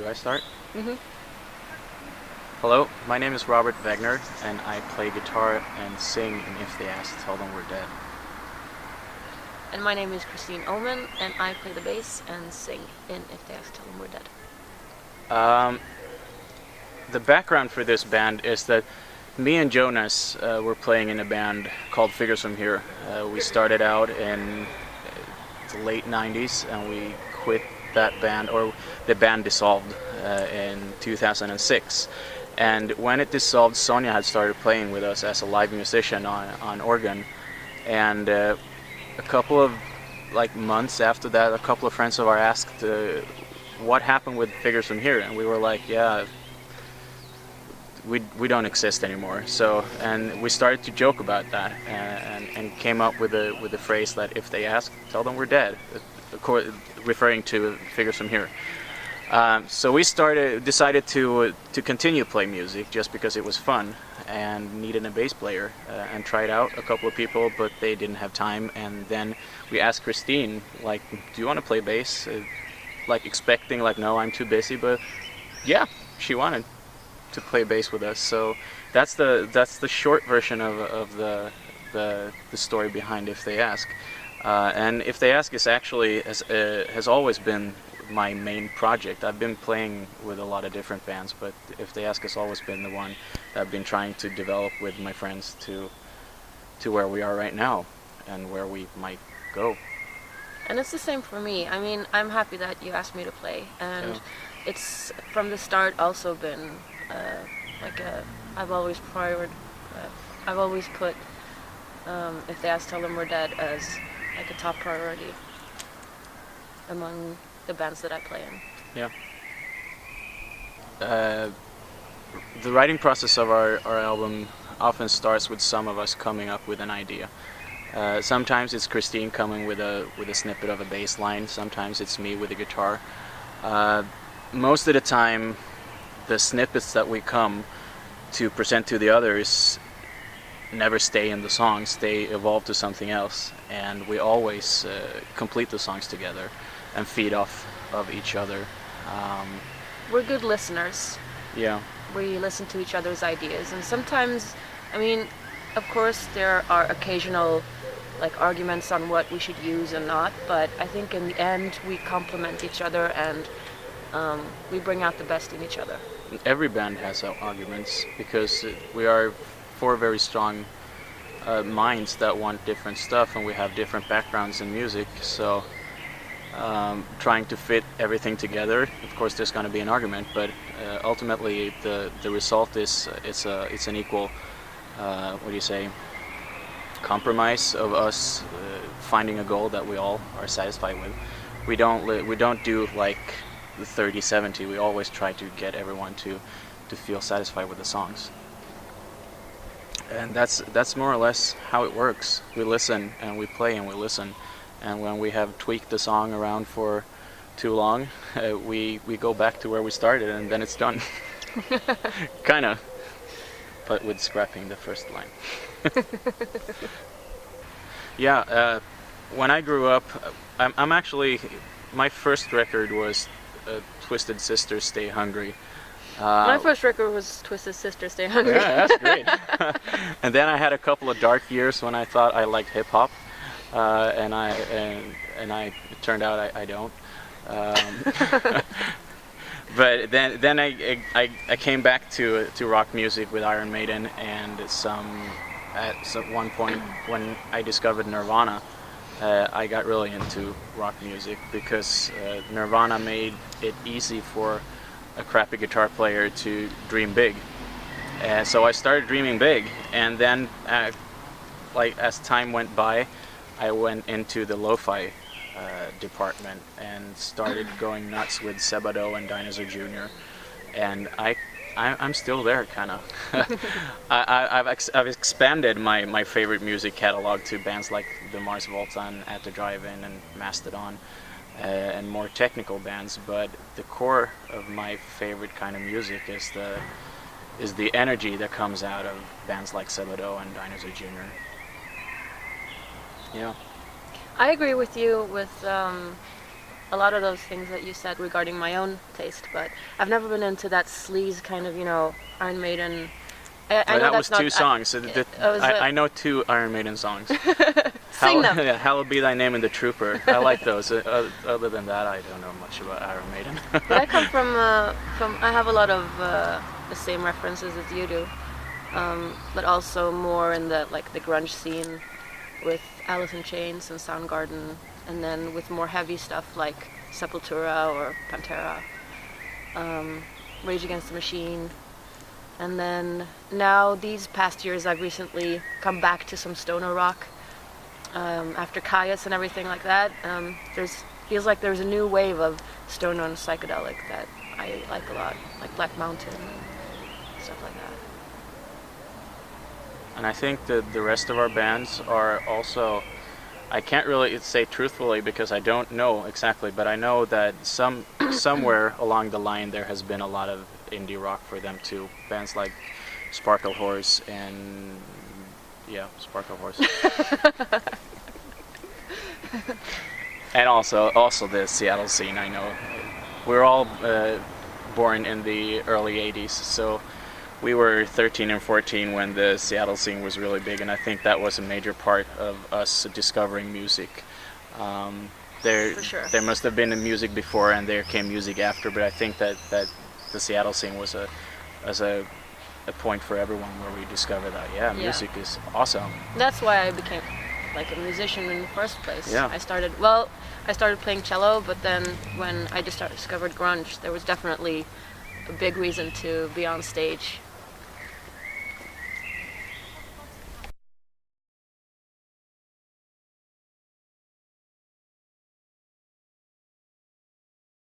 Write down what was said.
Do I start? Mm-hmm. Hello, my name is Robert Wagner, and I play guitar and sing in If They Ask, Tell Them We're Dead. And my name is Christine Oman, and I play the bass and sing in If They Ask, Tell Them We're Dead. The background for this band is that me and Jonas were playing in a band called Figures From Here. We started out in the late 90s, and we quit that band, or the band dissolved in 2006. And when it dissolved, Sonia had started playing with us as a live musician on organ. And a couple of months after that, a couple of friends of ours asked what happened with Figures From Here, and we were like, yeah, we don't exist anymore. So, and we started to joke about that, and came up with the phrase that if they ask, tell them we're dead, of course, referring to Figures From Here. So we decided to continue play music just because it was fun and needed a bass player, and tried out a couple of people, but they didn't have time. And then we asked Christine, like, do you want to play bass? Expecting no, I'm too busy, but yeah, she wanted to play bass with us. So that's the short version of the story behind If They Ask. And If They Ask is actually has always been my main project. I've been playing with a lot of different bands, but If They Ask has always been the one that I've been trying to develop with my friends to where we are right now and where we might go. And it's the same for me. I mean, I'm happy that you asked me to play, and Yeah. it's from the start also been I've always put If They Ask, Tell Them We're Dead as a top priority among the bands that I play in. Yeah. The writing process of our album often starts with some of us coming up with an idea. Sometimes it's Christine coming with a snippet of a bass line. Sometimes it's me with a guitar. Most of the time, the snippets that we come to present to the others never stay in the songs. They evolve to something else, and we always complete the songs together and feed off of each other. We're good listeners. Yeah. We listen to each other's ideas, and sometimes, I mean, of course there are occasional arguments on what we should use and not, but I think in the end we complement each other, and we bring out the best in each other. Every band has arguments because we are four very strong minds that want different stuff, and we have different backgrounds in music. So trying to fit everything together, of course there's going to be an argument, but ultimately the result is it's an equal compromise of us finding a goal that we all are satisfied with. We don't do the 30-70. We always try to get everyone to feel satisfied with the songs, and that's more or less how it works. We listen and we play and we listen, and when we have tweaked the song around for too long, we go back to where we started, and then it's done. Kinda, but with scrapping the first line. Yeah, when I grew up, I'm actually, my first record was Twisted Sister, Stay Hungry. My first record was Twisted Sister, Stay Hungry. Yeah, that's great. And then I had a couple of dark years when I thought I liked hip hop, and it turned out I don't. But then I came back to rock music with Iron Maiden, and at one point when I discovered Nirvana, I got really into rock music because Nirvana made it easy for a crappy guitar player to dream big. So I started dreaming big, and then as time went by, I went into the lo-fi department and started going nuts with Sebado and Dinosaur Jr. And I'm still there, kind of. I've expanded my favorite music catalog to bands like the Mars Volta and At the Drive-In and Mastodon, and more technical bands. But the core of my favorite kind of music is the energy that comes out of bands like Sebado and Dinosaur Jr. Yeah. I agree with you with a lot of those things that you said regarding my own taste, but I've never been into that sleaze kind of, Iron Maiden. I know that that's was two not, songs. So I know 2 Iron Maiden songs. Sing them. Yeah, Hallowed Be Thy Name and The Trooper. I like those. Other than that, I don't know much about Iron Maiden. But I come from I have a lot of the same references as you do, but also more in the grunge scene with Alice in Chains and Soundgarden, and then with more heavy stuff like Sepultura or Pantera, Rage Against the Machine. And then now these past years I've recently come back to some stoner rock. After Caius and everything like that, feels like there's a new wave of stoner and psychedelic that I like a lot, like Black Mountain and stuff like that. And I think that the rest of our bands are also, I can't really say truthfully because I don't know exactly, but I know that somewhere along the line there has been a lot of indie rock for them too. Bands like Sparkle Horse and Sparkle Horse. And also the Seattle scene. I know we're all born in the early 80s, so we were 13 and 14 when the Seattle scene was really big, and I think that was a major part of us discovering music. For sure. There must have been music before and there came music after, but I think that the Seattle scene was a point for everyone where we discovered that music is awesome. That's why I became like a musician in the first place. Yeah. I started playing cello, but then when I discovered grunge, there was definitely a big reason to be on stage